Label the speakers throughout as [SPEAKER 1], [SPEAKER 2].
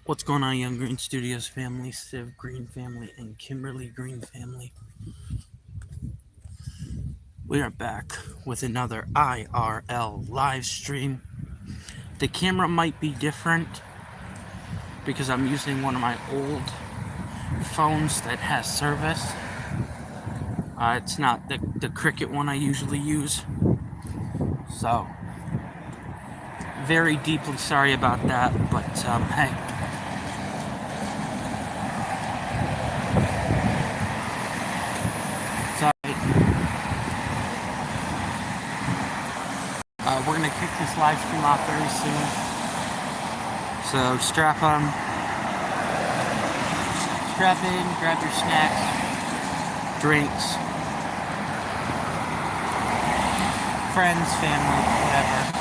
[SPEAKER 1] What's going on, YoungGreen Studios family, Civ Green family, and Kimberly Green family? We are back with another IRL live stream. The camera might be different because I'm using one of my old phones that has service. It's not the Cricket one I usually use. So, very deeply sorry about that, but hey. We're going to kick this live stream off very soon. So strap in, grab your snacks, drinks, friends, family, whatever.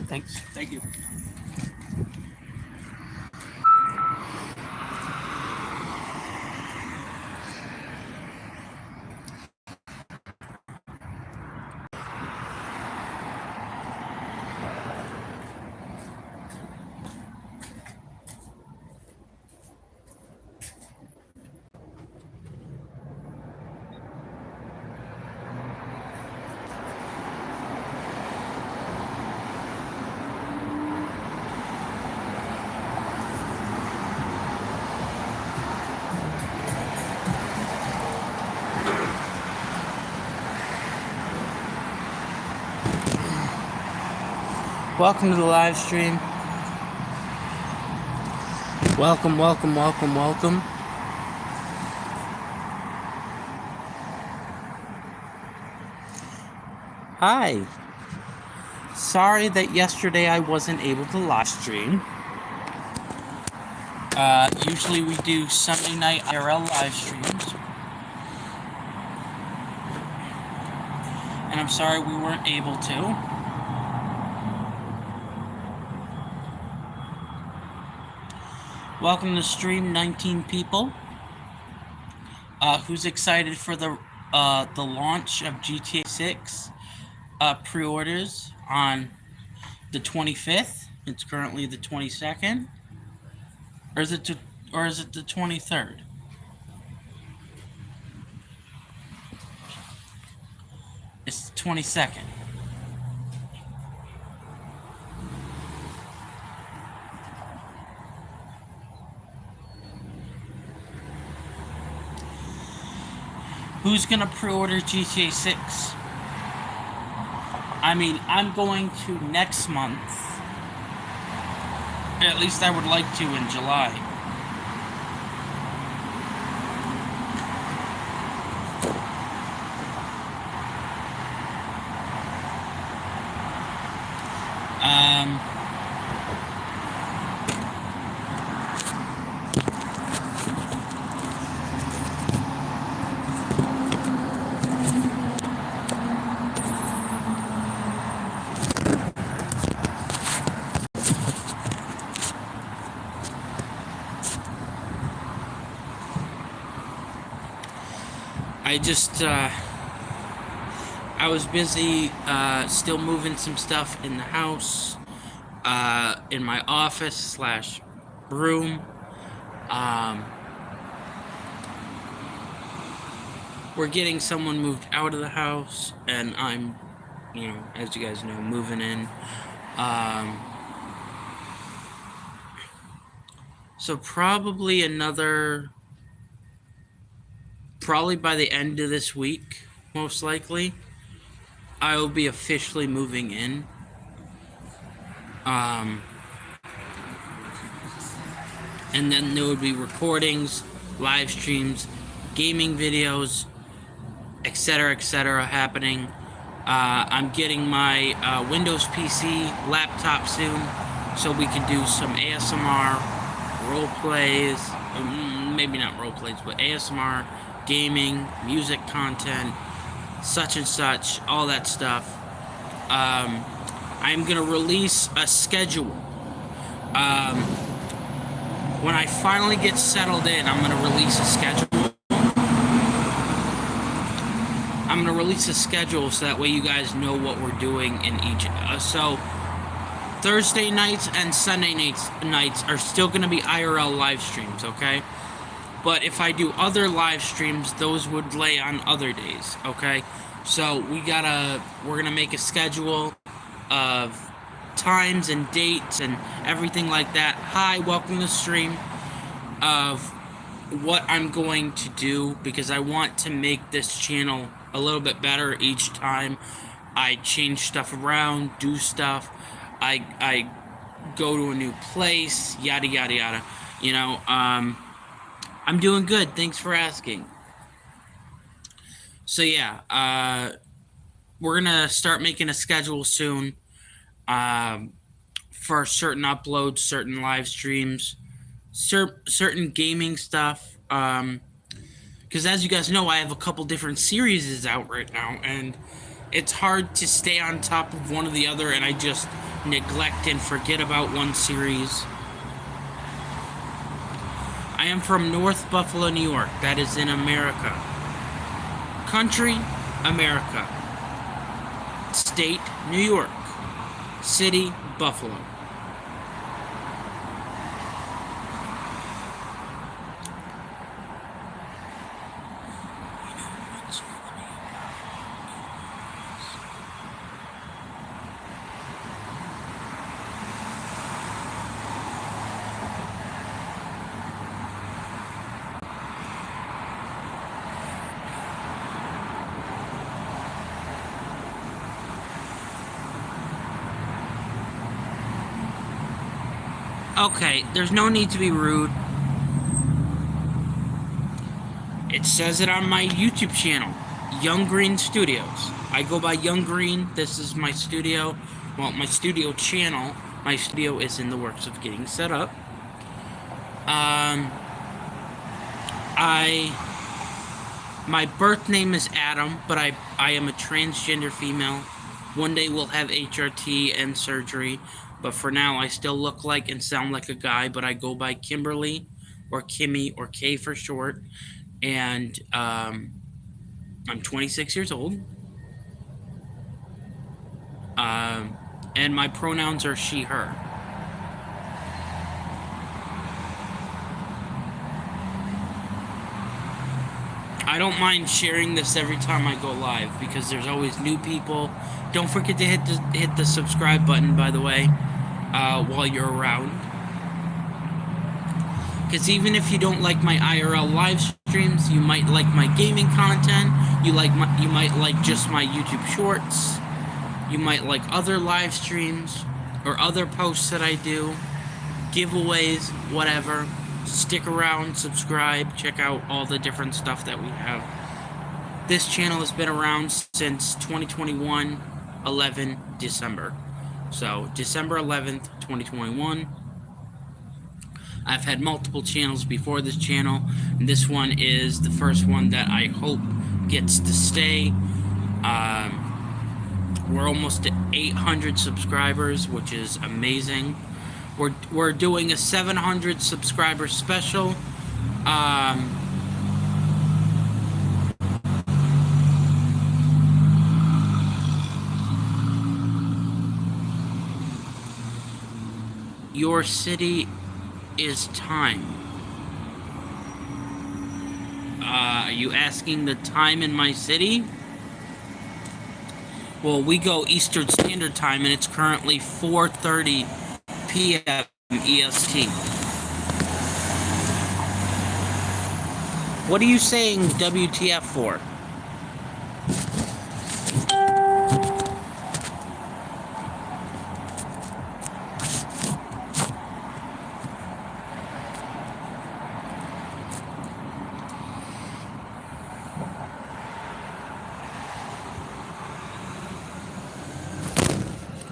[SPEAKER 1] Thanks. Thank you. Welcome to the live stream. Welcome, welcome, welcome, welcome. Hi. Sorry that yesterday I wasn't able to live stream. Usually we do Sunday night IRL live streams. And I'm sorry we weren't able to. Welcome to the stream, 19 people. Who's excited for the launch of GTA 6 pre-orders on the 25th? It's currently the 22nd, or is it the 23rd? It's the 22nd. Who's gonna pre-order GTA 6? I mean, I'm going to next month. At least I would like to in July. I was busy still moving some stuff in the house, in my office / room. We're getting someone moved out of the house, and I'm, as you guys know, moving in. So probably by the end of this week, most likely, I will be officially moving in. And then there would be recordings, live streams, gaming videos, etc., happening I'm getting my Windows PC laptop soon, so we can do some ASMR, role plays, maybe not role plays, but ASMR, gaming, music content, such and such, all that stuff. I'm gonna release a schedule. When I finally get settled in, I'm gonna release a schedule. I'm gonna release a schedule so that way you guys know what we're doing in each. So Thursday nights and Sunday nights are still gonna be IRL live streams, okay? But if I do other live streams, those would lay on other days, okay? So we're gonna make a schedule of times and dates and everything like that. Hi, welcome to the stream. Of what I'm going to do, because I want to make this channel a little bit better each time I change stuff around, do stuff, I go to a new place, yada yada yada. You know, I'm doing good. Thanks for asking. So yeah, we're gonna start making a schedule soon. For certain uploads, certain live streams, certain gaming stuff. Because as you guys know, I have a couple different series out right now, and it's hard to stay on top of one or the other, and I just neglect and forget about one series. I am from North Buffalo, New York. That is in America. Country, America. State, New York. City, Buffalo. Okay, there's no need to be rude. It says it on my YouTube channel, YoungGreen Studios. I go by YoungGreen. This is my studio. Well, my studio channel. My studio is in the works of getting set up. My birth name is Adam, but I am a transgender female. One day we'll have HRT and surgery. But for now, I still look like and sound like a guy, but I go by Kimberly, or Kimmy, or K for short. And I'm 26 years old. And my pronouns are she, her. I don't mind sharing this every time I go live, because there's always new people. Don't forget to hit the subscribe button, by the way. While you're around, because even if you don't like my IRL live streams, you might like my gaming content. You might like just my YouTube shorts. You might like other live streams or other posts that I do, giveaways, whatever. Stick around, subscribe, check out all the different stuff that we have. This channel has been around since 2021, 11 December. So, December 11th, 2021. I've had multiple channels before this channel, and this one is the first one that I hope gets to stay. We're almost at 800 subscribers, which is amazing. We're doing a 700 subscriber special. Your city is time. Are you asking the time in my city? Well, we go Eastern Standard Time, and it's currently 4:30 p.m. EST. What are you saying WTF for?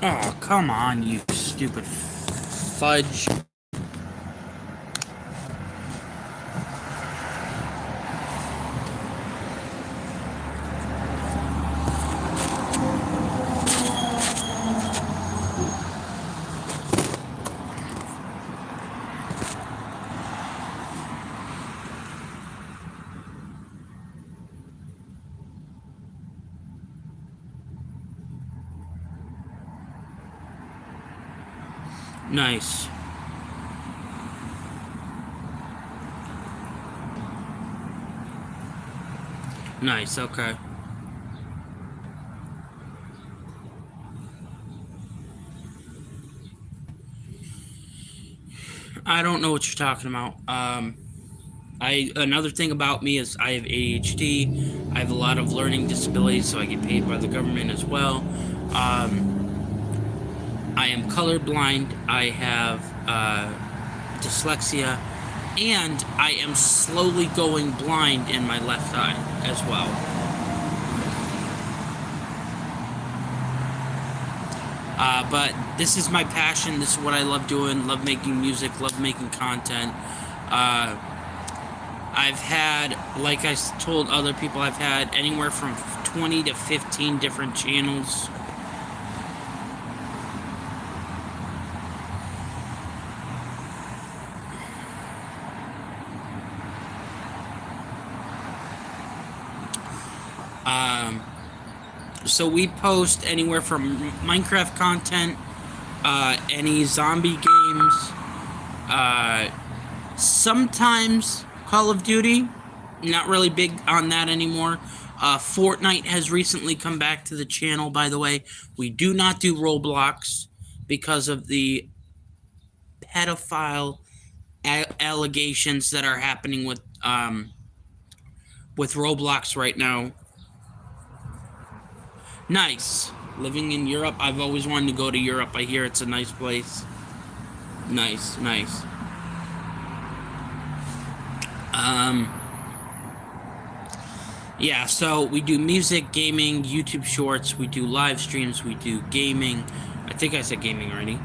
[SPEAKER 1] Oh, come on, you stupid fudge. Nice. Nice, okay. I don't know what you're talking about. Another thing about me is I have ADHD. I have a lot of learning disabilities, so I get paid by the government as well. I am colorblind. I have dyslexia, and I am slowly going blind in my left eye as well. But this is my passion. This is what I love doing. Love making music. Love making content. I've had, like I told other people, I've had anywhere from 20 to 15 different channels. So we post anywhere from Minecraft content, any zombie games, sometimes Call of Duty. Not really big on that anymore. Fortnite has recently come back to the channel, by the way. We do not do Roblox because of the pedophile allegations that are happening with Roblox right now. Nice. Living in Europe. I've always wanted to go to Europe. I hear it's a nice place. Nice, nice. Yeah, so we do music, gaming, YouTube shorts, we do live streams, we do gaming. I think I said gaming already.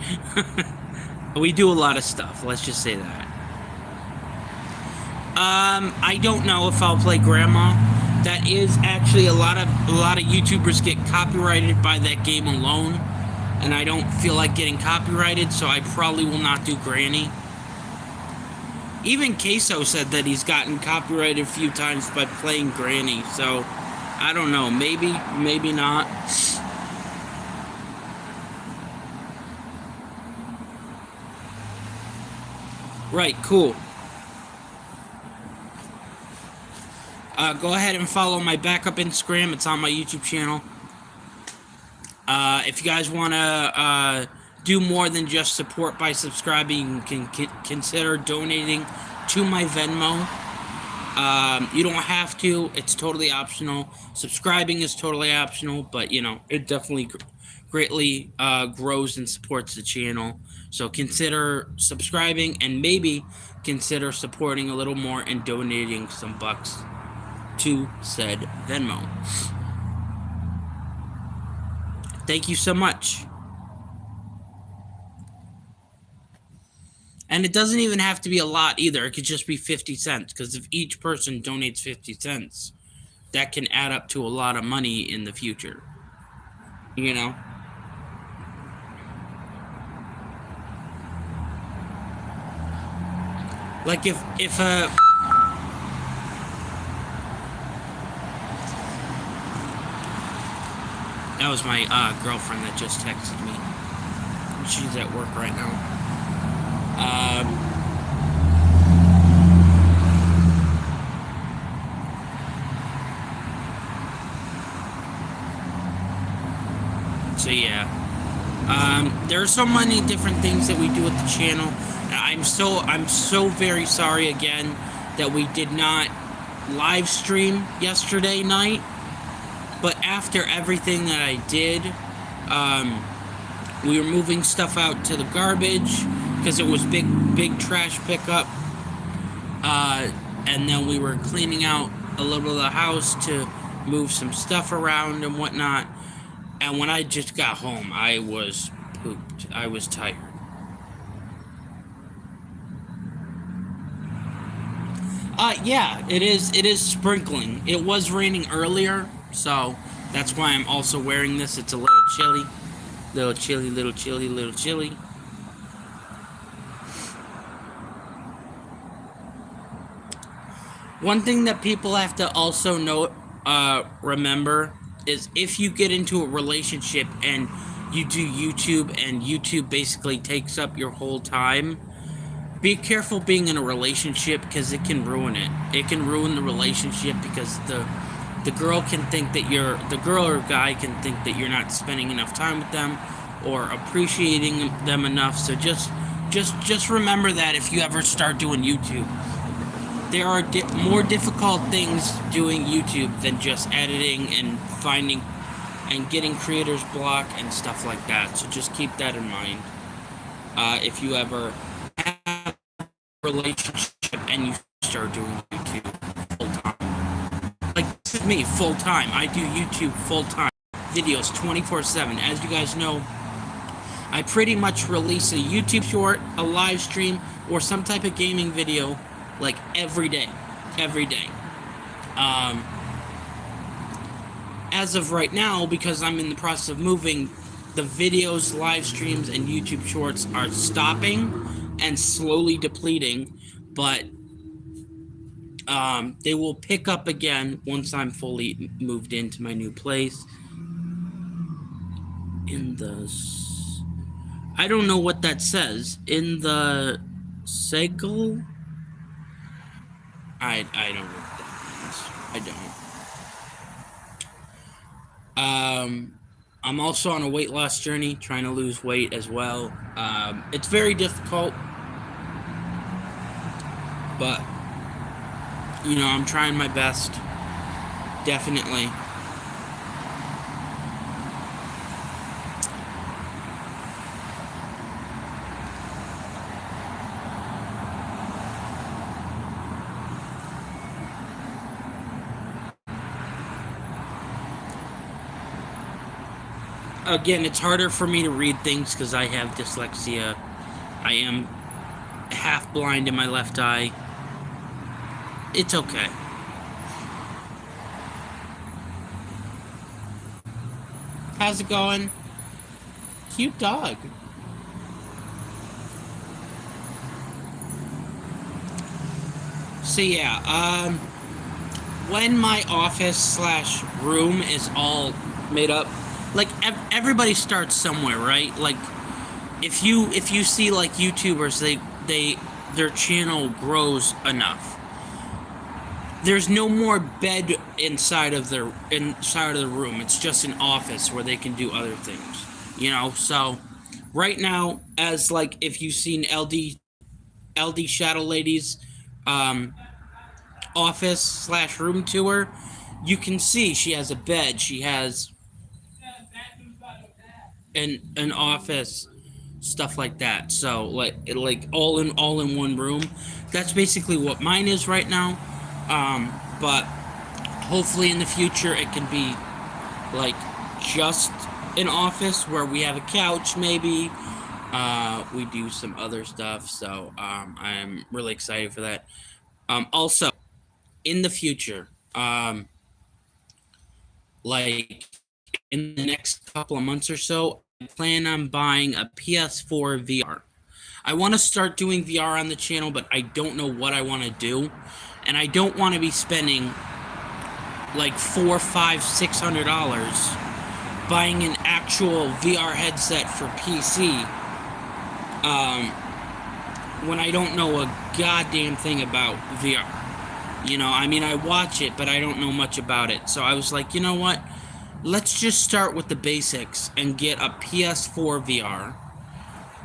[SPEAKER 1] We do a lot of stuff, let's just say that. I don't know if I'll play Grandma. That is actually a lot of YouTubers get copyrighted by that game alone, and I don't feel like getting copyrighted, so I probably will not do Granny. Even Queso said that he's gotten copyrighted a few times by playing Granny, so I don't know, maybe not. Right, cool. Go ahead and follow my backup Instagram. It's on my YouTube channel. If you guys want to do more than just support by subscribing, you can consider donating to my Venmo. You don't have to. It's totally optional. Subscribing is totally optional, but, you know, it definitely greatly grows and supports the channel. So consider subscribing and maybe consider supporting a little more and donating some bucks to said Venmo. Thank you so much. And it doesn't even have to be a lot either. It could just be 50 cents, because if each person donates 50 cents, that can add up to a lot of money in the future. You know? Like if that was my girlfriend that just texted me. She's at work right now. So yeah, there are so many different things that we do with the channel. I'm so very sorry again that we did not live stream yesterday night. But after everything that I did, we were moving stuff out to the garbage because it was big trash pickup. And then we were cleaning out a little of the house to move some stuff around and whatnot. And when I just got home, I was pooped. I was tired. Yeah, it is. It is sprinkling. It was raining earlier, so that's why I'm also wearing this. It's a little chilly, little chilly, little chilly, little chilly. One thing that people have to also remember is if you get into a relationship and you do YouTube and YouTube basically takes up your whole time, be careful being in a relationship because it can ruin it. It can ruin the relationship because the girl can think that the girl or guy can think that you're not spending enough time with them or appreciating them enough. So just remember that if you ever start doing YouTube, there are more difficult things doing YouTube than just editing and finding and getting creators block and stuff like that. So just keep that in mind. If you ever have a relationship and you start doing YouTube full time, like this is me full time. I do YouTube full time, videos 24/7. As you guys know, I pretty much release a YouTube short, a live stream, or some type of gaming video like every day. Every day. Um, as of right now, because I'm in the process of moving, the videos, live streams, and YouTube shorts are stopping and slowly depleting, but they will pick up again once I'm fully moved into my new place. I don't know what that says. In the cycle? I don't know what that means. I don't. I'm also on a weight loss journey, trying to lose weight as well. It's very difficult, but I'm trying my best. Definitely. Again, it's harder for me to read things because I have dyslexia. I am half blind in my left eye. It's okay. How's it going? Cute dog. So yeah, when my office slash room is all made up, like everybody starts somewhere, right? Like if you see like YouTubers, their channel grows enough. There's no more bed inside of the room. It's just an office where they can do other things. So right now, as like if you've seen LD Shadow Lady's um office slash room tour, you can see she has a bed, she has an office, stuff like that. So like all in one room. That's basically what mine is right now. But hopefully in the future it can be like just an office where we have a couch maybe. We do some other stuff, so I'm really excited for that. Also, in the future, like in the next couple of months or so, I plan on buying a PS4 VR. I want to start doing VR on the channel, but I don't know what I want to do, and I don't want to be spending like $400, $500, $600 buying an actual VR headset for PC. When I don't know a goddamn thing about VR. I watch it, but I don't know much about it. So I was like, you know what? Let's just start with the basics and get a PS4 VR.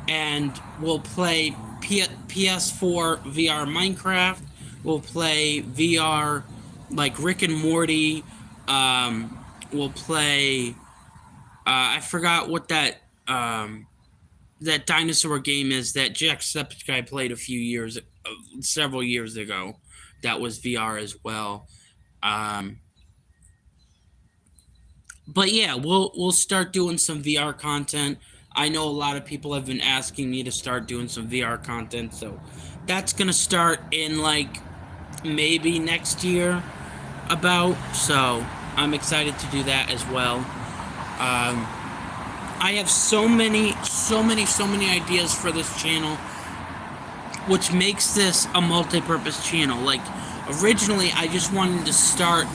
[SPEAKER 1] And we'll play PS4 VR Minecraft. We'll play VR like Rick and Morty. We'll play. I forgot what that dinosaur game is that Jacksepticeye played several years ago. That was VR as well. Um, But yeah, we'll start doing some VR content. I know a lot of people have been asking me to start doing some VR content, so that's gonna start in like maybe next year about. So I'm excited to do that as well. I have so many ideas for this channel, which makes this a multi-purpose channel. Like originally, I just wanted to start.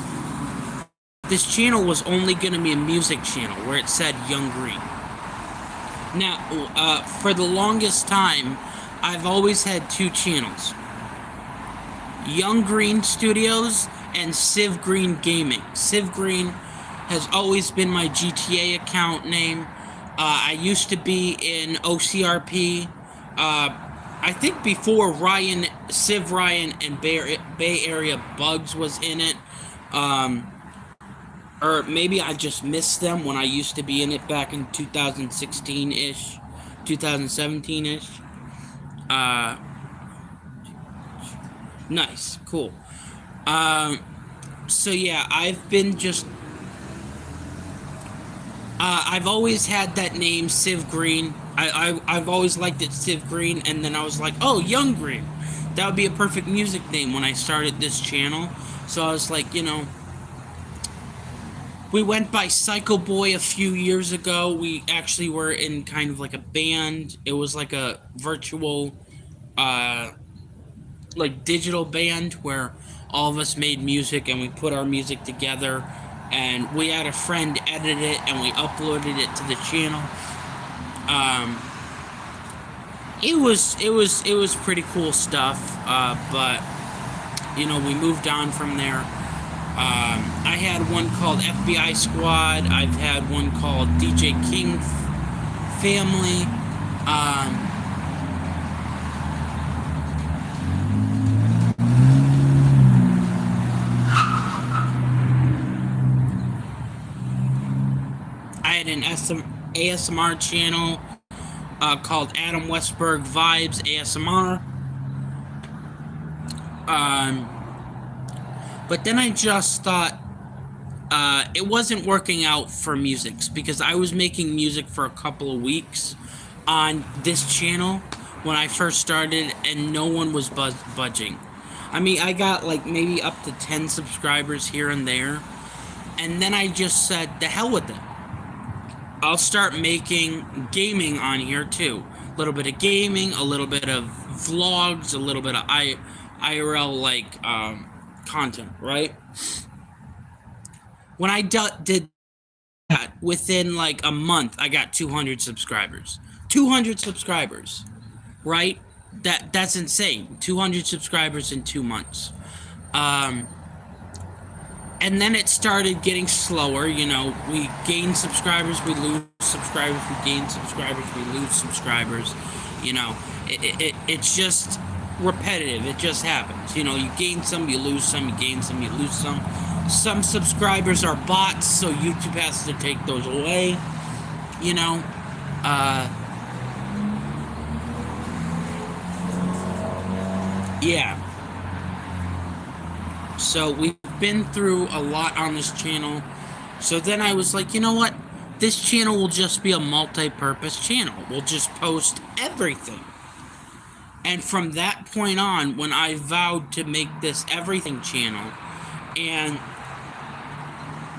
[SPEAKER 1] This channel was only going to be a music channel where it said Young Green. Now, for the longest time, I've always had two channels. YoungGreen Studios and Civ Green Gaming. Civ Green has always been my GTA account name. I used to be in OCRP. I think before Civ Ryan and Bay Area Bugs was in it. Or maybe I just missed them when I used to be in it back in 2016-ish, 2017-ish. Nice, cool. So yeah, I've always had that name, Civ Green. I've always liked it, Civ Green, and then I was like, oh, Young Green. That would be a perfect music name when I started this channel. So I was like, we went by Psycho Boy a few years ago. We actually were in kind of like a band. It was like a virtual, like digital band where all of us made music and we put our music together. And we had a friend edit it and we uploaded it to the channel. It was pretty cool stuff. But we moved on from there. I had one called FBI Squad. I've had one called DJ King Family. I had an ASMR channel called Adam Westberg Vibes ASMR. But then I just thought it wasn't working out for musics because I was making music for a couple of weeks on this channel when I first started and no one was budging. I mean, I got like maybe up to 10 subscribers here and there. And then I just said, the hell with it. I'll start making gaming on here too. A little bit of gaming, a little bit of vlogs, a little bit of IRL like content, right? When I did that, within like a month, I got 200 subscribers. 200 subscribers, right? That's insane. 200 subscribers in 2 months. And then it started getting slower. We gain subscribers, we lose subscribers, we gain subscribers, we lose subscribers. It's just repetitive. It just happens. You gain some, you lose some, you gain some, you lose some. Some subscribers are bots, so YouTube has to take those away. Yeah. So we've been through a lot on this channel. So then I was like, you know what? This channel will just be a multi-purpose channel. We'll just post everything. And from that point on, when I vowed to make this everything channel, and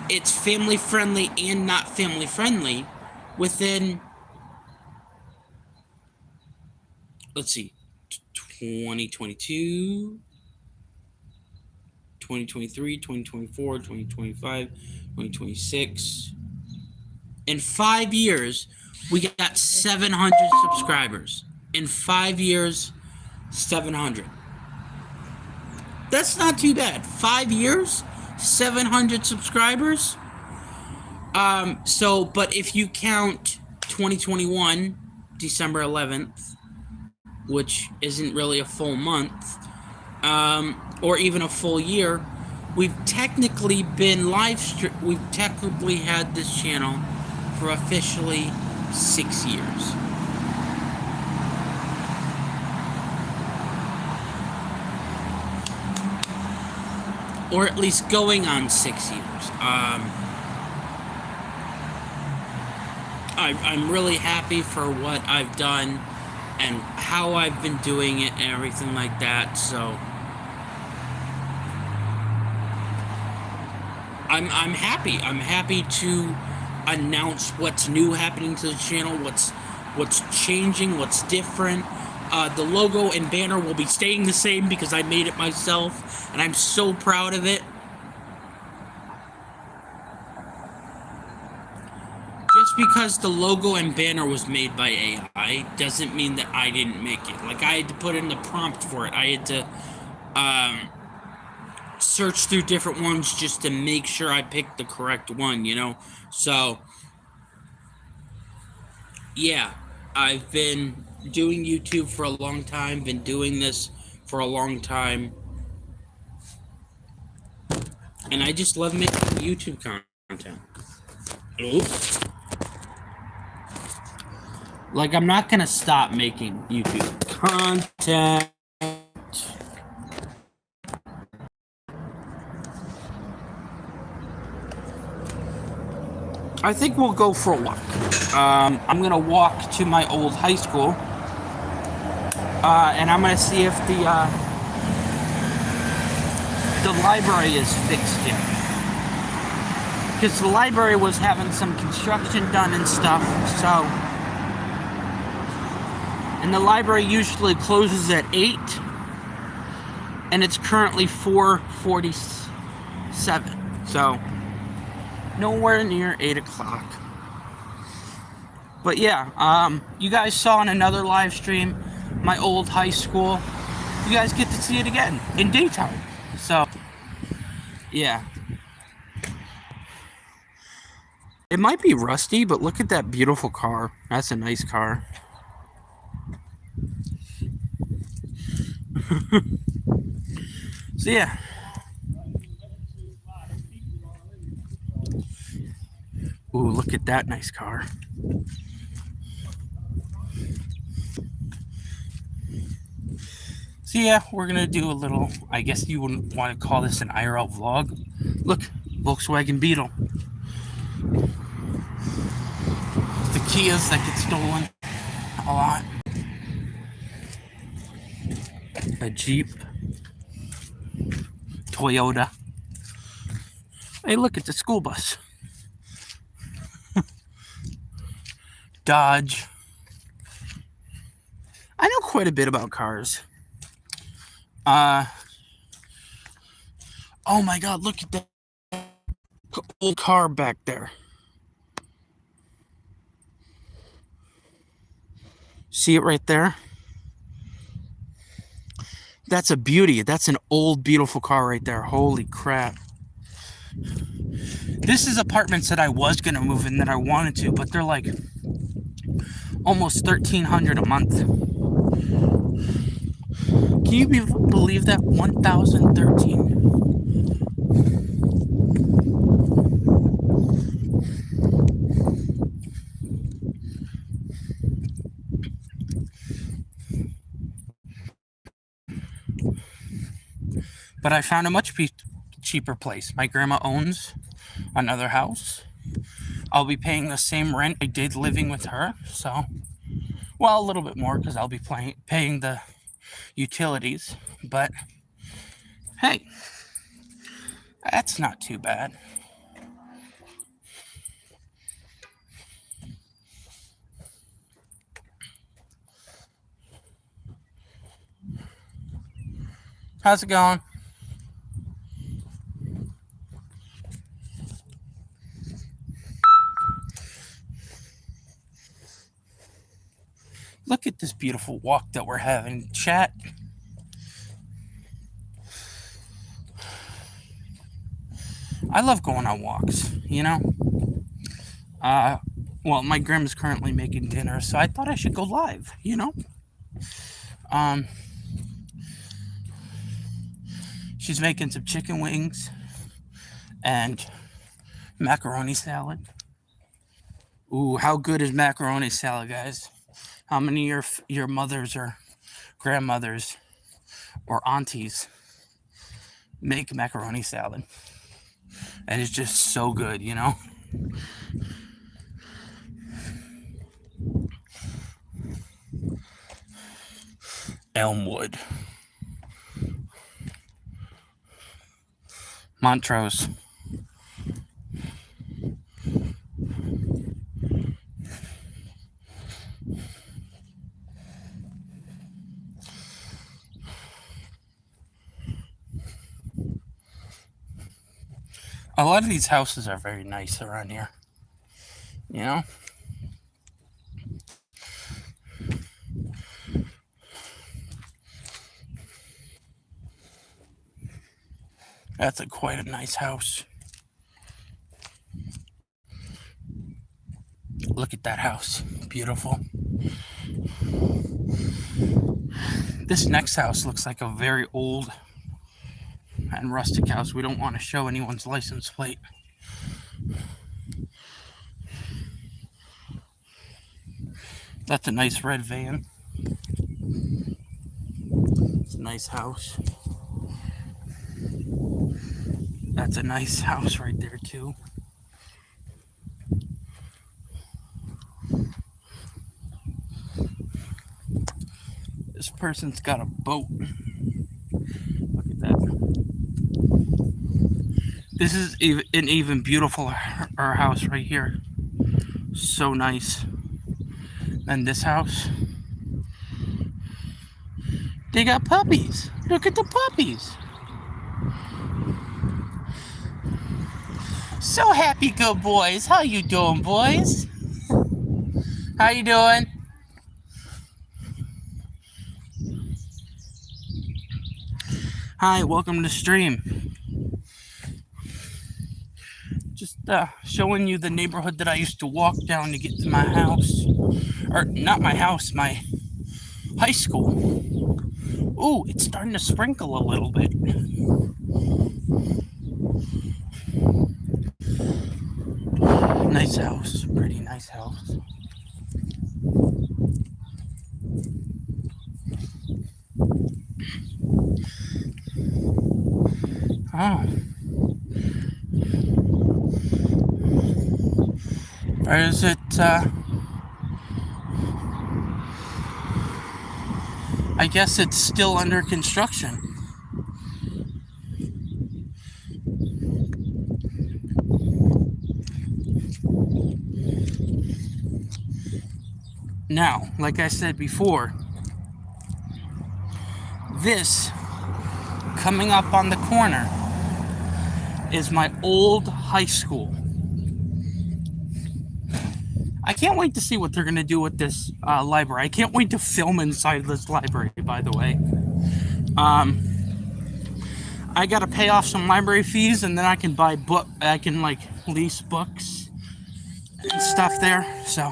[SPEAKER 1] it's family friendly and not family friendly, within, let's see, 2022, 2023, 2024, 2025, 2026. In 5 years, we got 700 subscribers. In 5 years, 700. That's not too bad. 5 years, 700 subscribers. But if you count 2021, December 11th, which isn't really a full month, or even a full year, we've technically been we've technically had this channel for officially 6 years. Or at least going on 6 years. I'm really happy for what I've done and how I've been doing it and everything like that. So I'm happy. I'm happy to announce what's new happening to the channel, what's changing, what's different. The logo and banner will be staying the same because I made it myself, and I'm so proud of it. Just because the logo and banner was made by AI doesn't mean that I didn't make it. Like, I had to put in the prompt for it. I had to search through different ones just to make sure I picked the correct one, you know? So, yeah, I've been doing YouTube for a long time, been doing this for a long time, and I just love making YouTube content. Oops. Like, I'm not gonna stop making YouTube content. I think we'll go for a walk. I'm gonna walk to my old high school, and I'm gonna see if the library is fixed yet. Because the library was having some construction done and stuff, so. And the library usually closes at 8, and it's currently 4:47, so nowhere near 8 o'clock. But yeah, you guys saw in another live stream my old high school. You guys get to see it again in daytime. So yeah, it might be rusty, but look at that beautiful car. That's a nice car. So yeah. Ooh, look at that nice car. So yeah, we're gonna do a little, I guess you wouldn't want to call this an IRL vlog. Look, Volkswagen Beetle. The Kias that get stolen a lot. A Jeep. Toyota. Hey, look, it's a school bus. Dodge. I know quite a bit about cars. Oh my God, look at that old car back there. See it right there? That's a beauty. That's an old, beautiful car right there. Holy crap. This is apartments that I was going to move in that I wanted to, but they're like almost $1,300 a month. Can you believe that? 1,013. But I found a much cheaper place. My grandma owns another house. I'll be paying the same rent I did living with her. So, well, a little bit more because I'll be paying the utilities. But hey, that's not too bad. How's it going? Look at this beautiful walk that we're having, chat. I love going on walks, you know? Well, my grandma's currently making dinner, so I thought I should go live, you know? She's making some chicken wings and macaroni salad. Ooh, how good is macaroni salad, guys? How many of your mothers or grandmothers or aunties make macaroni salad? And it's just so good, you know? Elmwood. Montrose. A lot of these houses are very nice around here. You know? That's quite a nice house. Look at that house. Beautiful. This next house looks like a very old and rustic house. We don't want to show anyone's license plate. That's a nice red van. It's a nice house. That's a nice house right there too. This person's got a boat. Look at that. This is an even beautifuler house right here. So nice. And this house, they got puppies. Look at the puppies. So happy, good boys. How you doing, boys? How you doing? Hi, welcome to the stream. Just showing you the neighborhood that I used to walk down to get to my house. Or not my house, my high school. Ooh, it's starting to sprinkle a little bit. Nice house, pretty nice house. Oh. Or is it, I guess it's still under construction. Now, like I said before, this coming up on the corner is my old high school. I can't wait to see what they're going to do with this library. I can't wait to film inside this library, by the way. I got to pay off some library fees, and then I can buy I can like lease books and stuff there. So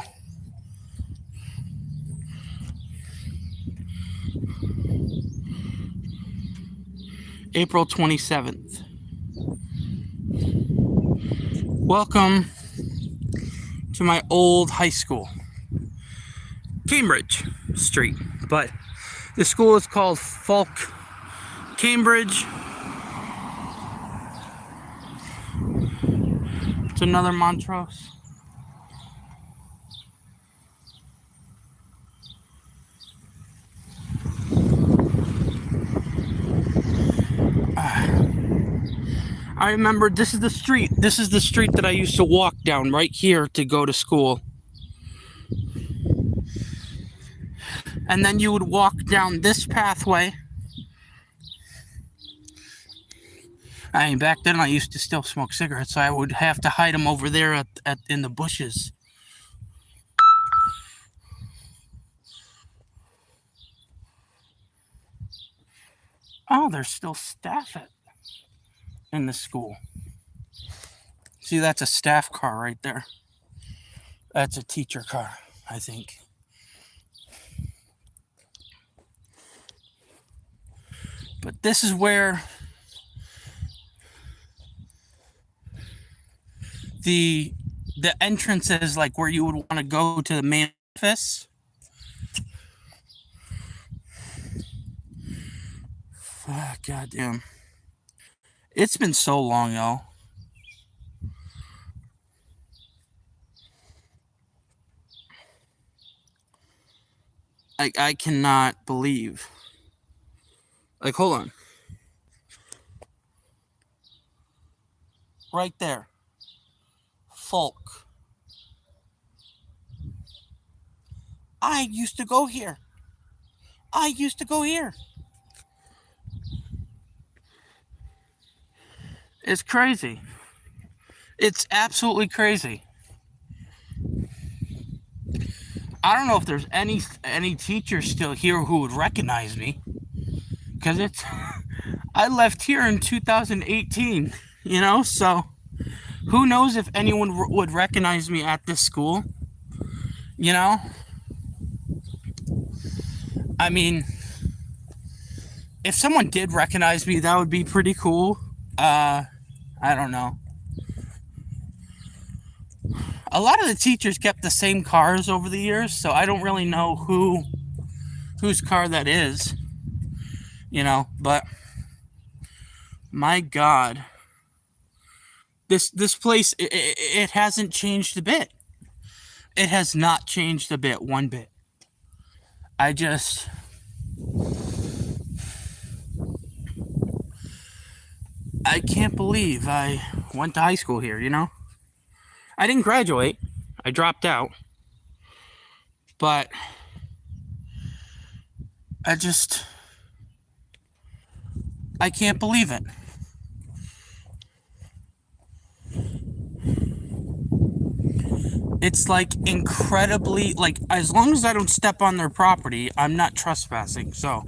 [SPEAKER 1] April 27th. Welcome to my old high school, Cambridge Street, but the school is called Falk Cambridge. It's another Montrose. I remember this is the street. This is the street that I used to walk down right here to go to school. And then you would walk down this pathway. I mean, back then I used to still smoke cigarettes, so I would have to hide them over there in the bushes. Oh, there's still staff in the school. See, that's a staff car right there. That's a teacher car, I think. But this is where the entrance is, like where you would want to go to the main office. Fuck, goddamn. It's been so long, y'all. I cannot believe. Like, hold on. Right there. Folk. I used to go here. I used to go here. It's crazy. It's absolutely crazy. I don't know if there's any teachers still here who would recognize me, because it's I left here in 2018, so who knows if anyone would recognize me at this school, you know? I mean, if someone did recognize me, that would be pretty cool. I don't know. A lot of the teachers kept the same cars over the years, so I don't really know whose car that is, but my God, this place, it hasn't changed a bit. It has not changed a bit, one bit. I can't believe I went to high school here, I didn't graduate. I dropped out. But I can't believe it. It's like incredibly, like, as long as I don't step on their property, I'm not trespassing. So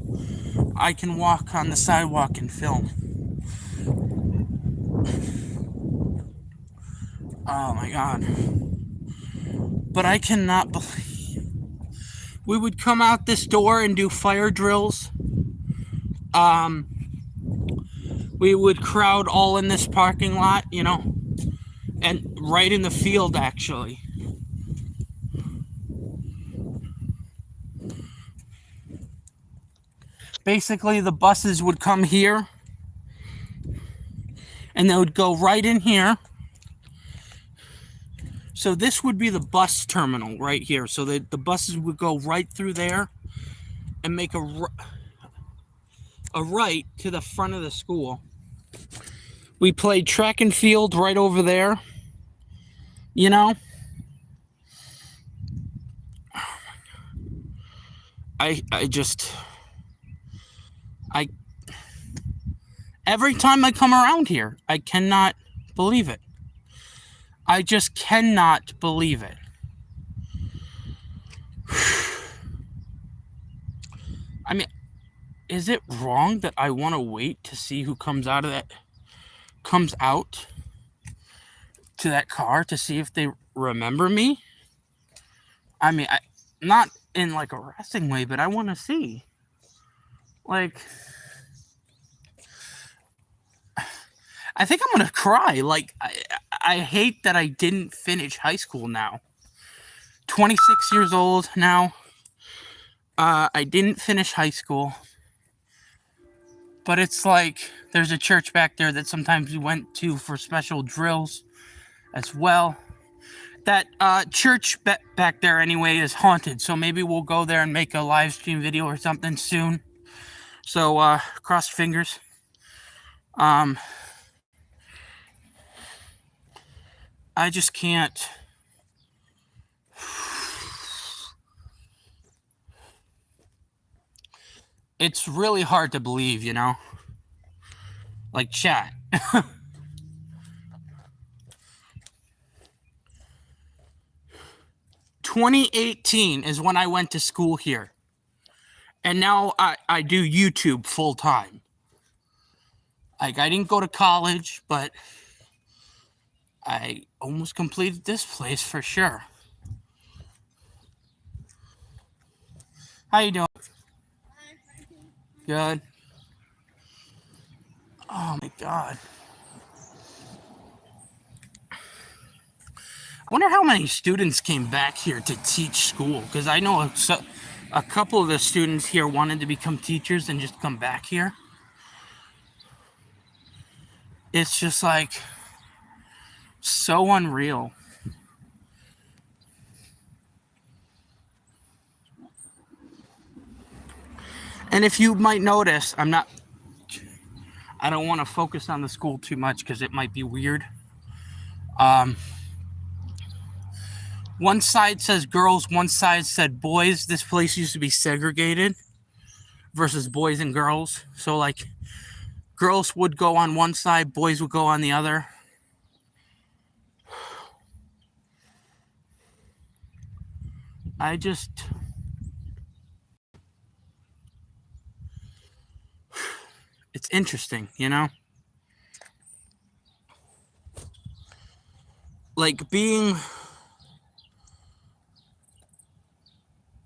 [SPEAKER 1] I can walk on the sidewalk and film. Oh my God. But I cannot believe we would come out this door and do fire drills. We would crowd all in this parking lot, and right in the field, actually. Basically, the buses would come here and they would go right in here. So this would be the bus terminal right here. So the buses would go right through there and make a right to the front of the school. We played track and field right over there, I every time I come around here, I cannot believe it. I just cannot believe it. I mean, is it wrong that I want to wait to see who comes out to that car to see if they remember me? I mean, not in like a resting way, but I want to see. Like, I think I'm gonna cry. Like, I hate that I didn't finish high school now. 26 years old now. I didn't finish high school. But it's like there's a church back there that sometimes we went to for special drills as well. That church back there anyway is haunted, so maybe we'll go there and make a live stream video or something soon. So cross your fingers. I just can't. It's really hard to believe, Like, chat. 2018 is when I went to school here. And now I do YouTube full time. Like, I didn't go to college, but I almost completed this place for sure. How you doing? Good. Oh my God. I wonder how many students came back here to teach school, because I know a couple of the students here wanted to become teachers and just come back here. It's just like so unreal. And if you might notice, I don't want to focus on the school too much because it might be weird. One side says girls, one side said boys. This place used to be segregated versus boys and girls. So, like, girls would go on one side, boys would go on the other. It's interesting, you know? Like,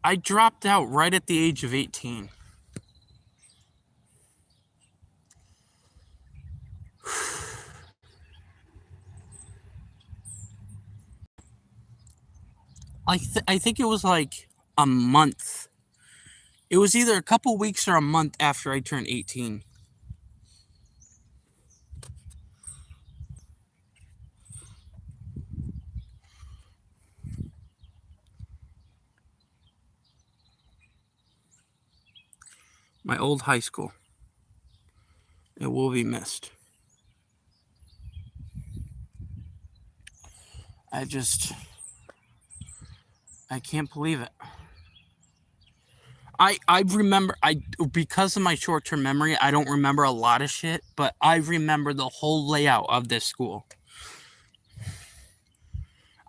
[SPEAKER 1] I dropped out right at the age of 18. I think it was like a month. It was either a couple weeks or a month after I turned 18. My old high school. It will be missed. I can't believe it. I remember, because of my short-term memory, I don't remember a lot of shit, but I remember the whole layout of this school.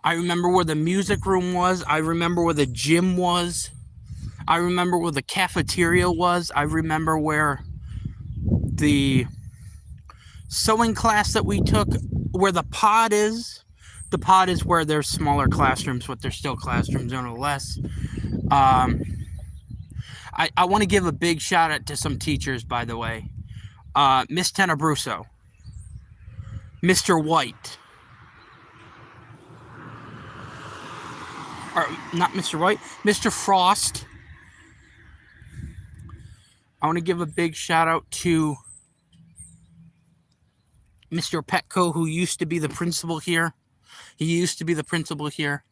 [SPEAKER 1] I remember where the music room was. I remember where the gym was. I remember where the cafeteria was. I remember where the sewing class that we took, where the pod is. The pod is where there's smaller classrooms, but there's still classrooms nonetheless. I want to give a big shout out to some teachers, by the way. Miss Tenebruso, Mr. White, or not Mr. White, Mr. Frost. I want to give a big shout out to Mr. Petco, who used to be the principal here. He used to be the principal here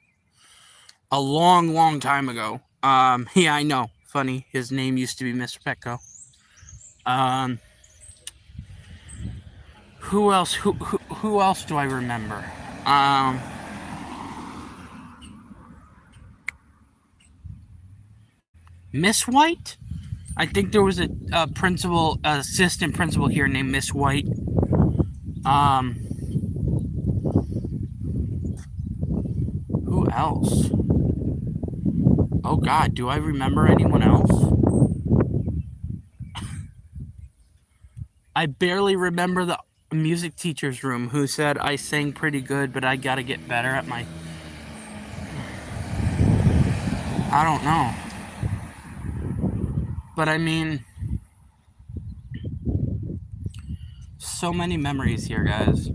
[SPEAKER 1] a long, long time ago. Yeah, I know. Funny. His name used to be Mr. Petco. Who else? Who else do I remember? Miss White? I think there was a principal, assistant principal here named Miss White. Who else? Oh God, do I remember anyone else? I barely remember the music teacher's room who said I sang pretty good, but I gotta get better at my... I don't know. But I mean, so many memories here, guys.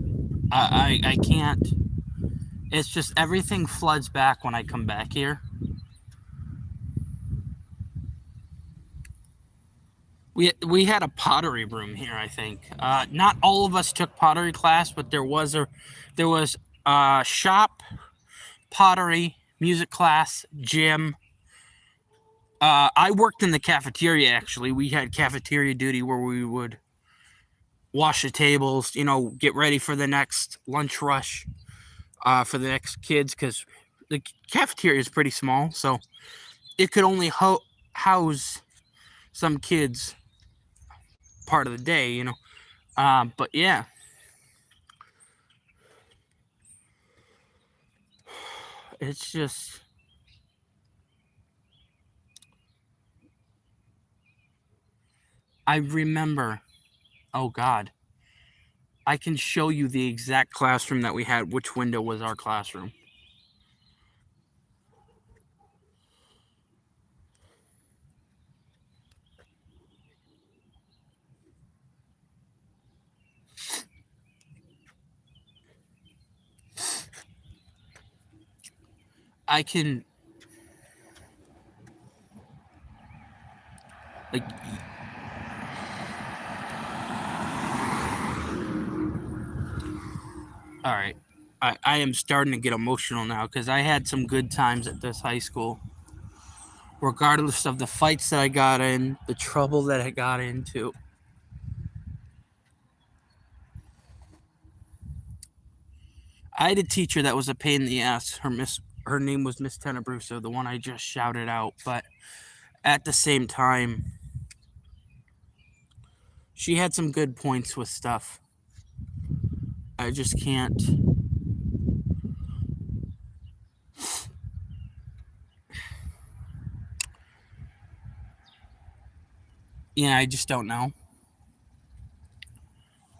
[SPEAKER 1] I can't... It's just everything floods back when I come back here. We had a pottery room here, I think. Not all of us took pottery class, but there was shop, pottery, music class, gym. I worked in the cafeteria, actually. We had cafeteria duty where we would wash the tables, get ready for the next lunch rush for the next kids, because the cafeteria is pretty small, so it could only house some kids part of the day, but yeah. It's just... I remember... Oh God. I can show you the exact classroom that we had, which window was our classroom. I can... Like... All right. I am starting to get emotional now because I had some good times at this high school. regardless of the fights that I got in, the trouble that I got into. I had a teacher that was a pain in the ass. Her name was Miss Tenebruso, the one I just shouted out. But at the same time, she had some good points with stuff. I just can't. Yeah, I just don't know.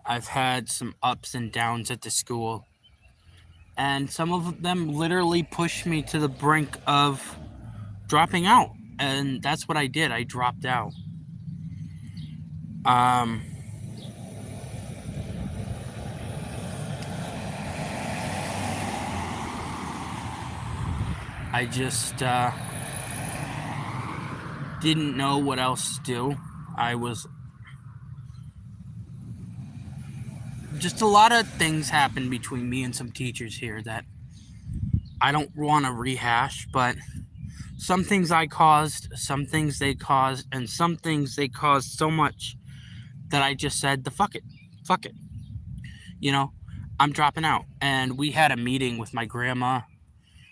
[SPEAKER 1] I've had some ups and downs at the school, and some of them literally pushed me to the brink of dropping out, and that's what I did. I dropped out. I just didn't know what else to do. I was just, a lot of things happened between me and some teachers here that I don't want to rehash, but some things I caused, some things they caused, and some things they caused so much that I just said, fuck it. You know, I'm dropping out. And we had a meeting with my grandma,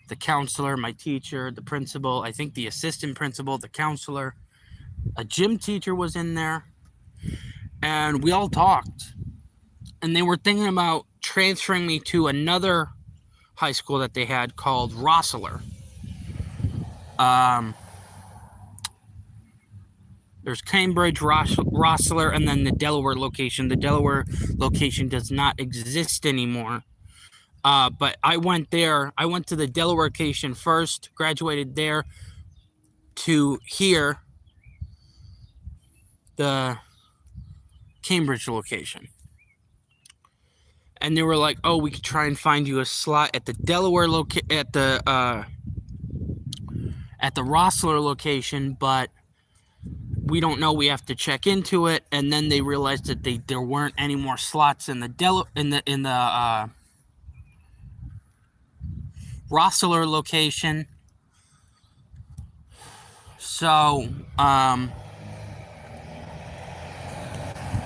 [SPEAKER 1] the counselor, my teacher, the principal, I think the assistant principal, the counselor, a gym teacher was in there, and we all talked. And they were thinking about transferring me to another high school that they had called Rossler. There's Cambridge, Rossler, and then the Delaware location. The Delaware location does not exist anymore. But I went there. I went to the Delaware location first, graduated there, to here, the Cambridge location. And they were like, "Oh, we could try and find you a slot at the Delaware at the Rossler location, but we don't know. We have to check into it." And then they realized that there weren't any more slots in the Rossler location. So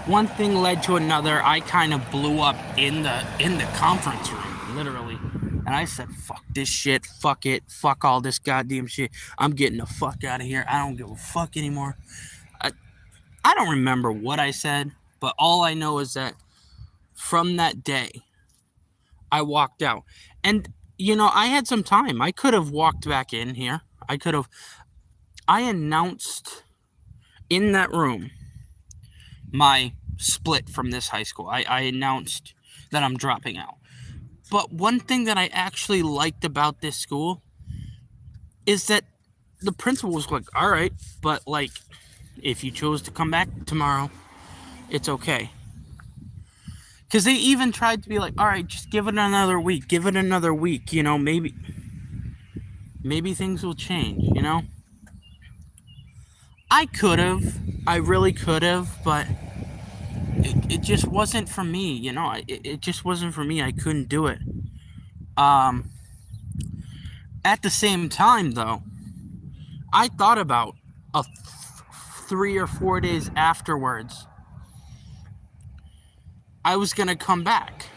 [SPEAKER 1] one thing led to another. I kind of blew up in the conference room, literally. And I said, fuck this shit, fuck it, fuck all this goddamn shit. I'm getting the fuck out of here. I don't give a fuck anymore. I don't remember what I said, but all I know is that from that day, I walked out. And, I had some time. I could have walked back in here. I announced in that room my split from this high school. I announced that I'm dropping out. But one thing that I actually liked about this school is that the principal was like, all right, but like, if you chose to come back tomorrow, it's okay. Because they even tried to be like, all right, just give it another week. Maybe things will change, I really could have, but it just wasn't for me, it just wasn't for me. I couldn't do it. At the same time, though, I thought about 3 or 4 days afterwards, I was gonna come back.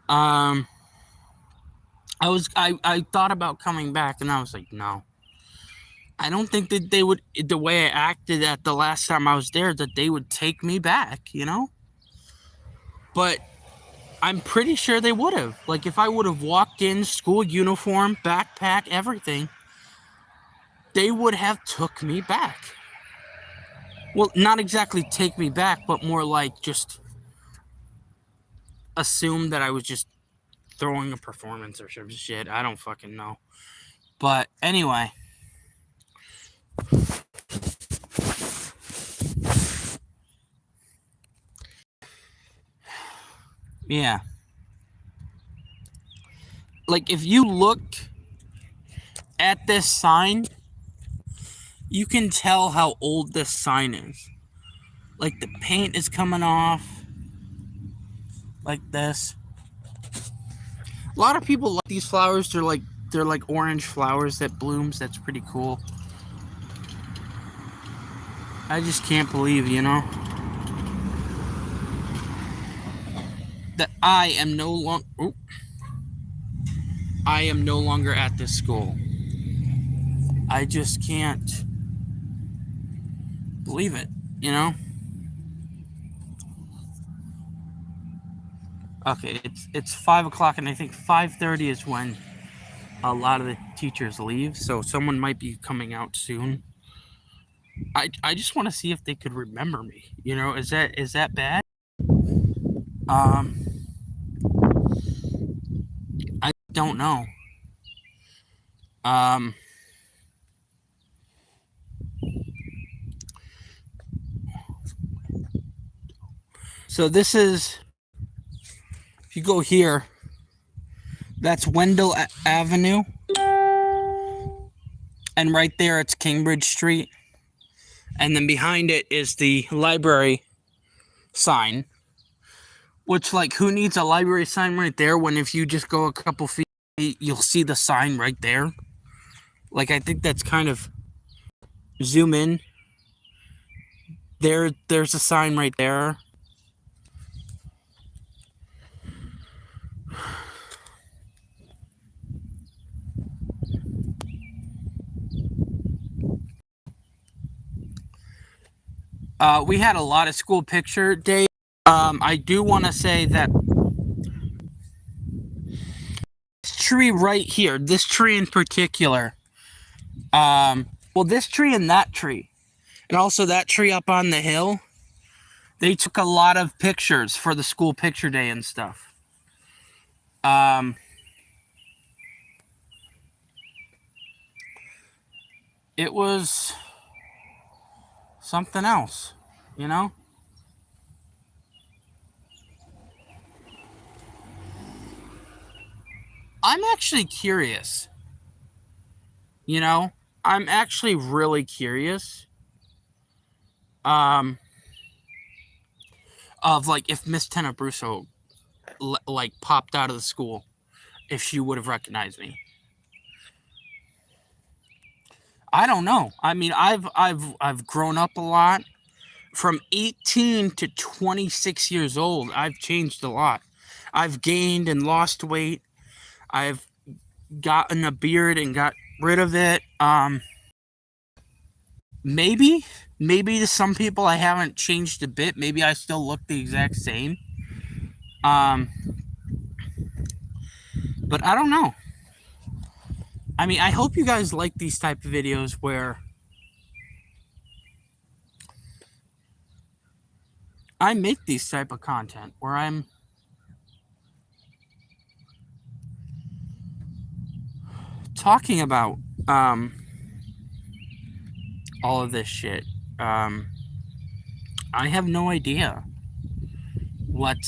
[SPEAKER 1] I thought about coming back, and I was like, no. I don't think that they would, the way I acted at the last time I was there, that they would take me back, But I'm pretty sure they would have. Like, if I would have walked in, school uniform, backpack, everything, they would have took me back. Well, not exactly take me back, but more like just assume that I was just throwing a performance or some shit. I don't fucking know. But anyway. Yeah. Like, if you look at this sign, you can tell how old this sign is. Like, the paint is coming off like this. A lot of people like these flowers. They're like orange flowers that blooms. That's pretty cool. I just can't believe, that I am no longer at this school. I just can't believe it, Okay, it's 5 o'clock, and I think 5:30 is when a lot of the teachers leave. So someone might be coming out soon. I just want to see if they could remember me. Is that bad? Um, I don't know. So this is, if you go here, that's Wendell Avenue, and right there it's Cambridge Street, and then behind it is the library sign. Which, like, who needs a library sign right there when if you just go a couple feet, you'll see the sign right there? Like, I think that's kind of, zoom in. There's a sign right there. We had a lot of school picture days. I do want to say that this tree right here, this tree in particular, well, this tree and that tree, and also that tree up on the hill, they took a lot of pictures for the school picture day and stuff. It was something else, I'm actually curious. I'm actually really curious. Of like if Miss Tenebruso like popped out of the school, if she would have recognized me. I don't know. I mean, I've grown up a lot. From 18 to 26 years old, I've changed a lot. I've gained and lost weight. I've gotten a beard and got rid of it. Maybe to some people I haven't changed a bit. Maybe I still look the exact same. But I don't know. I mean, I hope you guys like these type of videos where I make these type of content where I'm talking about all of this shit. I have no idea what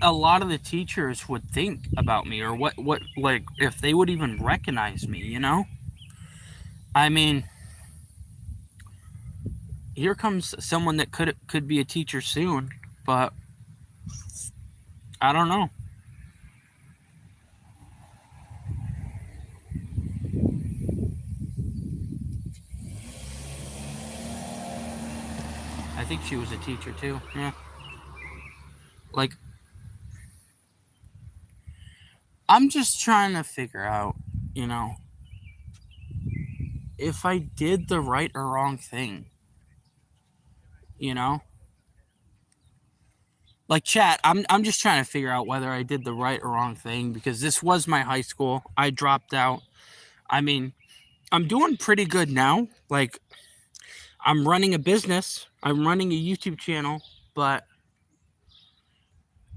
[SPEAKER 1] a lot of the teachers would think about me, or what like if they would even recognize me, I mean, here comes someone that could be a teacher soon, but I don't know. I think she was a teacher too. Yeah. Like, I'm just trying to figure out, if I did the right or wrong thing. Like, chat, I'm just trying to figure out whether I did the right or wrong thing, because this was my high school. I dropped out. I mean, I'm doing pretty good now. Like, I'm running a business. I'm running a YouTube channel, but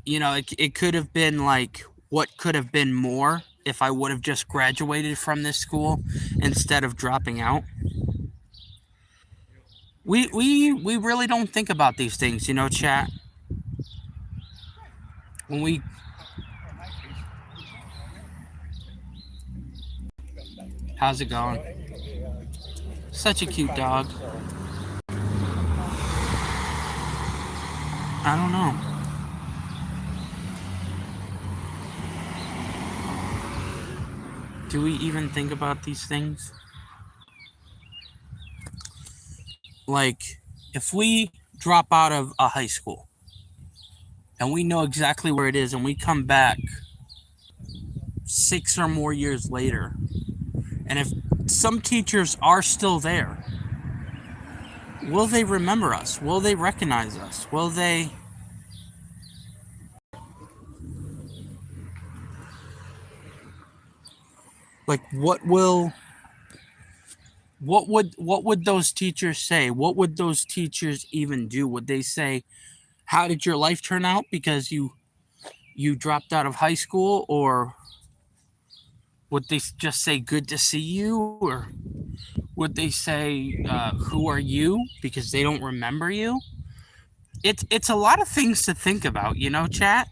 [SPEAKER 1] it could have been like what could have been more if I would have just graduated from this school instead of dropping out. We really don't think about these things, chat. How's it going? Such a cute dog. I don't know. Do we even think about these things? Like, if we drop out of a high school and we know exactly where it is and we come back 6 or more years later, and if some teachers are still there, will they remember us? Will they recognize us? Will they... Like, what would those teachers say? What would those teachers even do? Would they say, how did your life turn out because you dropped out of high school? Or would they just say, good to see you? Or would they say, who are you? Because they don't remember you. It's a lot of things to think about, chat.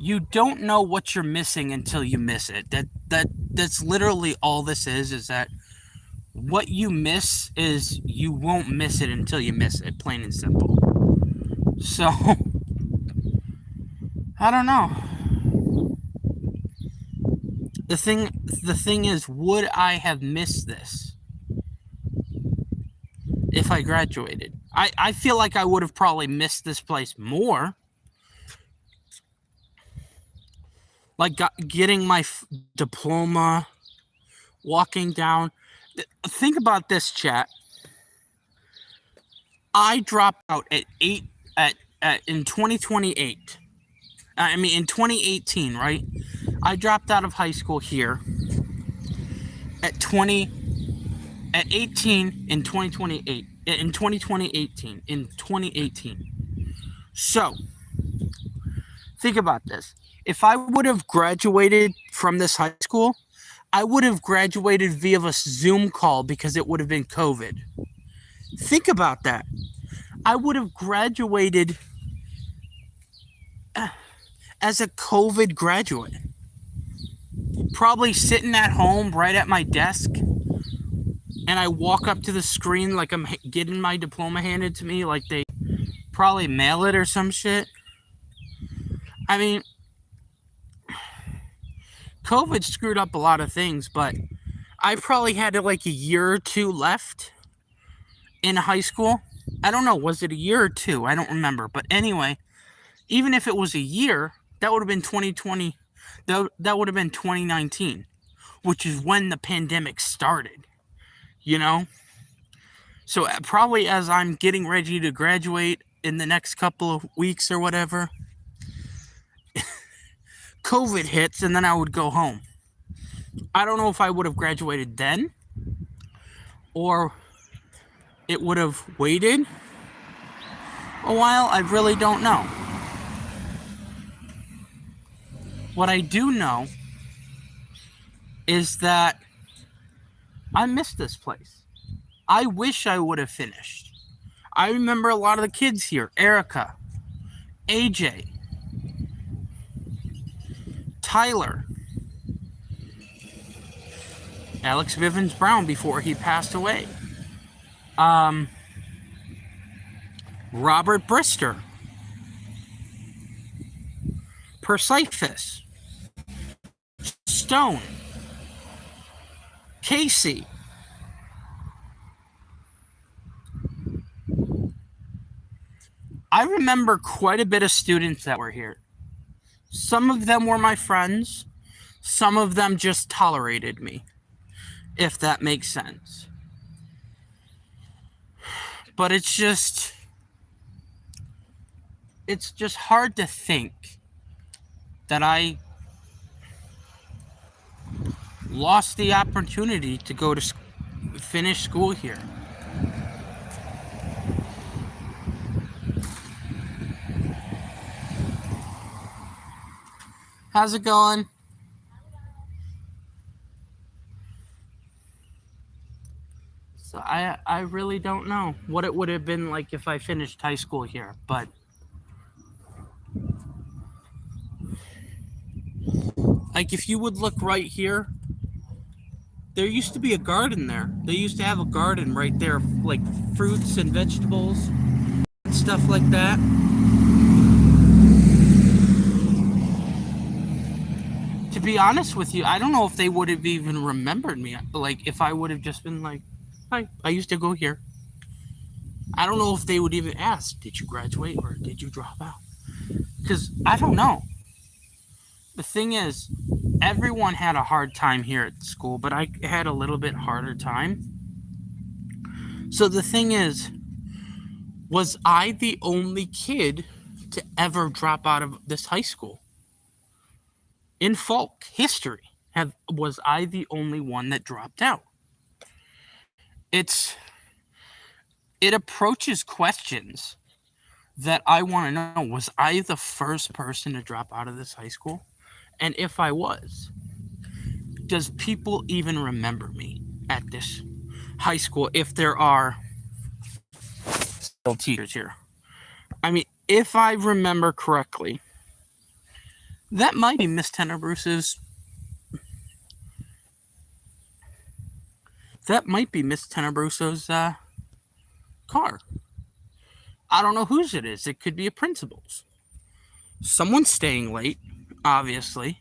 [SPEAKER 1] You don't know what you're missing until you miss it. That's literally all this is that what you miss is you won't miss it until you miss it, plain and simple. So, I don't know. The thing is, would I have missed this if I graduated? I feel like I would have probably missed this place more. Like getting my diploma, walking down. Think about this, chat. I dropped out at in 2028. In 2018, right? I dropped out of high school here at 18 in 2028. In 2018. So, think about this. If I would have graduated from this high school, I would have graduated via a Zoom call because it would have been COVID. Think about that. I would have graduated as a COVID graduate. Probably sitting at home right at my desk, and I walk up to the screen like I'm getting my diploma handed to me, like they probably mail it or some shit. I mean, COVID screwed up a lot of things, but I probably had like a year or two left in high school. I don't know, was it a year or two? I don't remember. But anyway, even if it was a year, that would have been 2020. That would have been 2019, which is when the pandemic started, So probably as I'm getting ready to graduate in the next couple of weeks or whatever, COVID hits, and then I would go home. I don't know if I would have graduated then, or it would have waited a while. I really don't know. What I do know is that I miss this place. I wish I would have finished. I remember a lot of the kids here. Erica, AJ, Tyler, Alex Vivens Brown before he passed away, Robert Brister, Persephus, Stone, Casey, I remember quite a bit of students that were here. Some of them were my friends. Some of them just tolerated me, if that makes sense. But it's just hard to think that I lost the opportunity to go to finish school here. How's it going? So I really don't know what it would have been like if I finished high school here, but like if you would look right here, there used to be a garden there. They used to have a garden right there, like fruits and vegetables and stuff like that. be honest with you, I don't know if they would have even remembered me. Like, if I would have just been like, hi, I used to go here. I don't know if they would even ask, did you graduate or did you drop out? Because I don't know. The thing is, everyone had a hard time here at school, but I had a little bit harder time. So the thing is, was I the only kid to ever drop out of this high school? In folk history, was I the only one that dropped out? It approaches questions that I want to know. Was I the first person to drop out of this high school? And if I was, does people even remember me at this high school if there are still teachers here? I mean, if I remember correctly, that might be Miss Tenebrousse's. That might be Miss Tenebrousse's car. I don't know whose it is. It could be a principal's. Someone's staying late, obviously.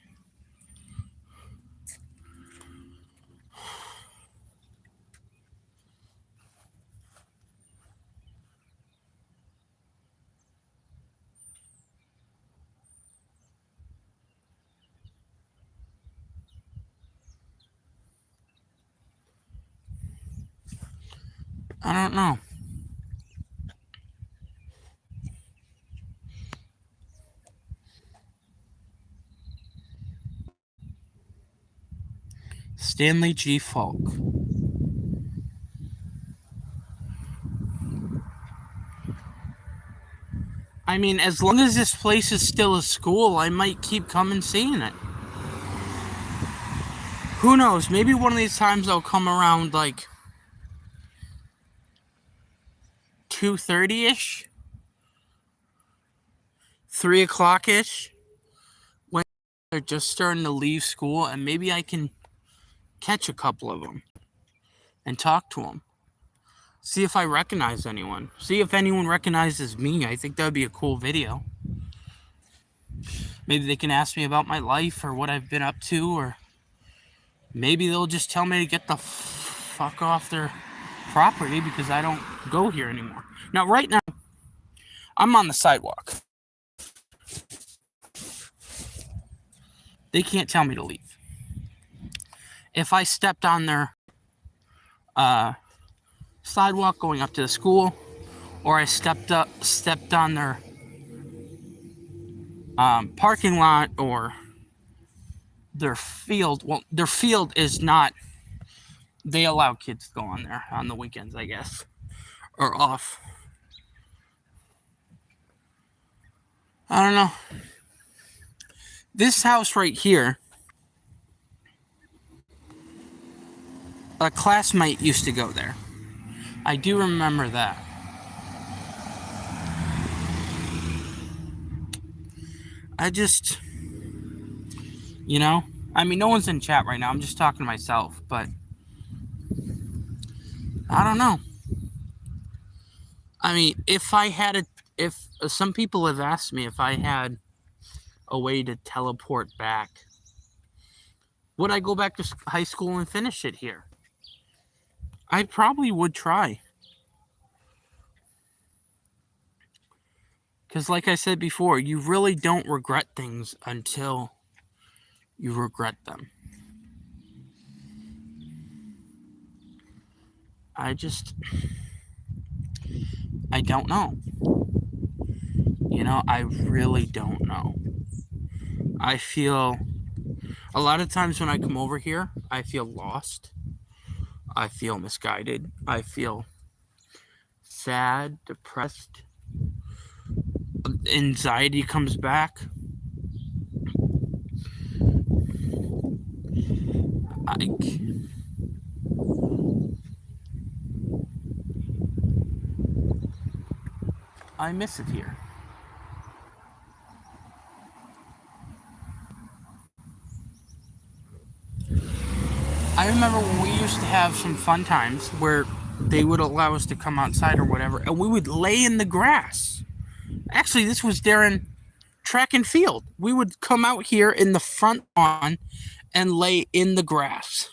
[SPEAKER 1] I don't know. Stanley G. Falk. I mean, as long as this place is still a school, I might keep coming seeing it. Who knows? Maybe one of these times I'll come around like 2:30-ish, 3 o'clock-ish, when they're just starting to leave school, and maybe I can catch a couple of them and talk to them. See if I recognize anyone. See if anyone recognizes me. I think that would be a cool video. Maybe they can ask me about my life or what I've been up to, or maybe they'll just tell me to get the fuck off their property because I don't go here anymore. Now, right now, I'm on the sidewalk. They can't tell me to leave. If I stepped on their sidewalk going up to the school, or I stepped on their parking lot or their field. Well, their field is not. They allow kids to go on there on the weekends, I guess, or off. I don't know. This house right here, a classmate used to go there. I do remember that. I just, I mean, no one's in chat right now. I'm just talking to myself, but I don't know. I mean, if some people have asked me if I had a way to teleport back, would I go back to high school and finish it here? I probably would try. Because like I said before, you really don't regret things until you regret them. I don't know. I really don't know. I feel, a lot of times when I come over here, I feel lost. I feel misguided. I feel sad, depressed. Anxiety comes back. I miss it here. I remember when we used to have some fun times where they would allow us to come outside or whatever, and we would lay in the grass. Actually, this was during track and field. We would come out here in the front lawn and lay in the grass.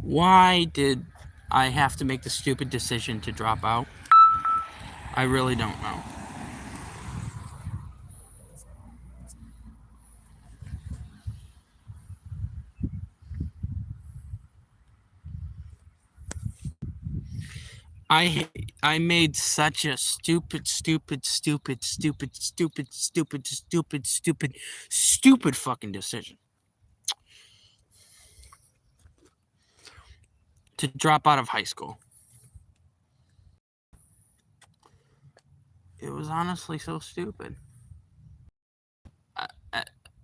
[SPEAKER 1] Why did I have to make the stupid decision to drop out? I really don't know. I made such a stupid fucking decision to drop out of high school. It was honestly so stupid.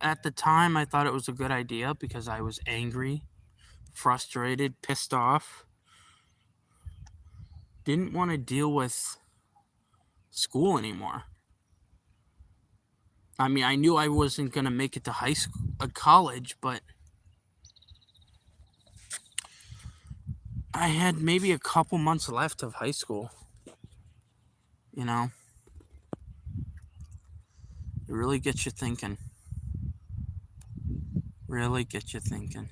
[SPEAKER 1] At the time, I thought it was a good idea because I was angry, frustrated, pissed off. Didn't want to deal with school anymore. I mean, I knew I wasn't going to make it to high school, college, but I had maybe a couple months left of high school. You know, it really gets you thinking. Really gets you thinking.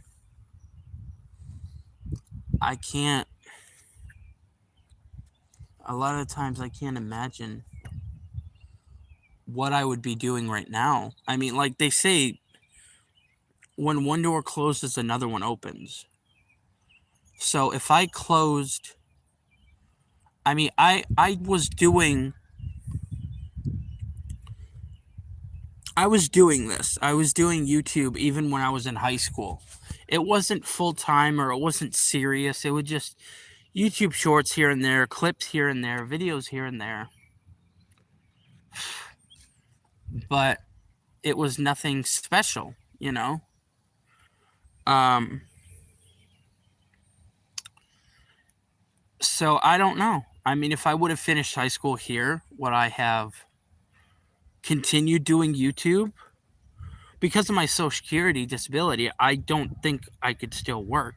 [SPEAKER 1] A lot of times I can't imagine what I would be doing right now. I mean, like they say, when one door closes, another one opens. So if I closed, I mean, I was doing this. I was doing YouTube even when I was in high school. It wasn't full time or it wasn't serious. It was just YouTube shorts here and there, clips here and there, videos here and there. But it was nothing special, you know? So I don't know. I mean, if I would have finished high school here, would I have continued doing YouTube? Because of my Social Security disability, I don't think I could still work.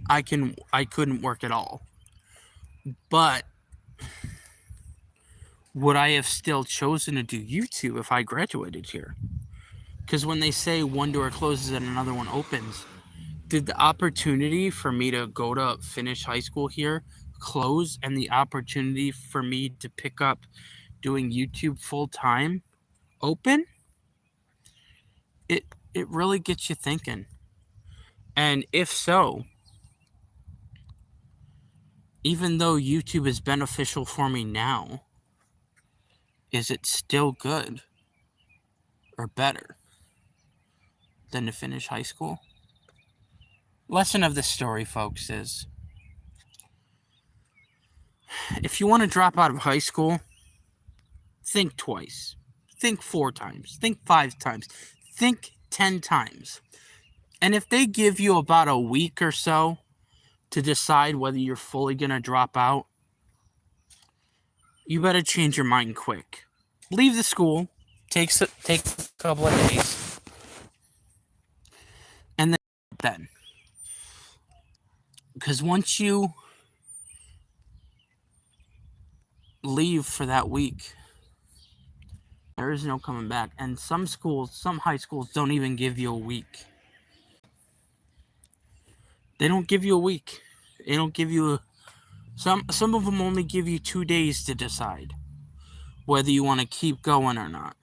[SPEAKER 1] I couldn't work at all. But would I have still chosen to do YouTube if I graduated here? Because when they say one door closes and another one opens, did the opportunity for me to go to finish high school here close and the opportunity for me to pick up doing YouTube full time open? It really gets you thinking. And if so, even though YouTube is beneficial for me now, is it still good or better than to finish high school? Lesson of this story, folks, is if you want to drop out of high school, think twice. Think 4 times. Think 5 times. Think 10 times. And if they give you about a week or so to decide whether you're fully going to drop out, you better change your mind quick. Leave the school, take a couple of days, and then. Because once you leave for that week, there is no coming back. And some high schools don't even give you a week. They don't give you a week. They don't give you some of them only give you 2 days to decide whether you want to keep going or not.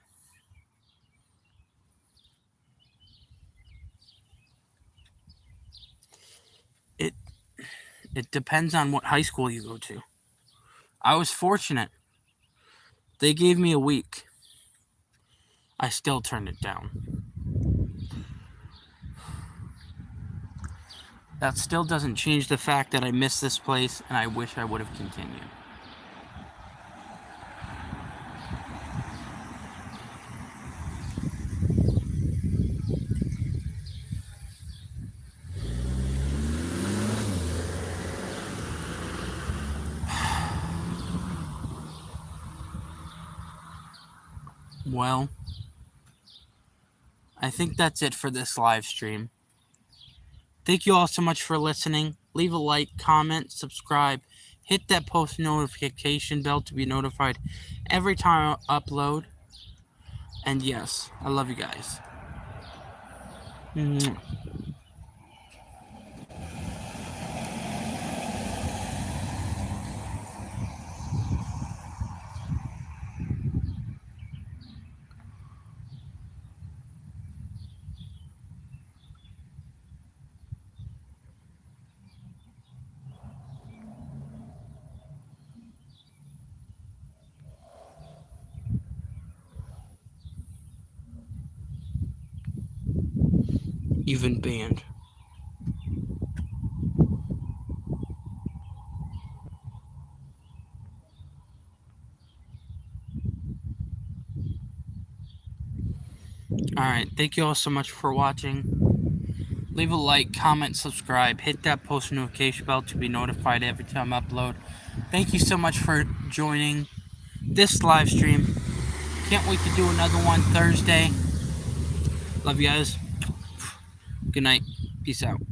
[SPEAKER 1] It depends on what high school you go to. I was fortunate. They gave me a week. I still turned it down. That still doesn't change the fact that I miss this place and I wish I would have continued. Well, I think that's it for this live stream. Thank you all so much for listening. leave a like, comment, subscribe, hit that post notification bell to be notified every time I upload. And yes, I love you guys. Even band. Alright, thank you all so much for watching. Leave a like, comment, subscribe, hit that post notification bell to be notified every time I upload. Thank you so much for joining this live stream. Can't wait to do another one Thursday. Love you guys. Good night. Peace out.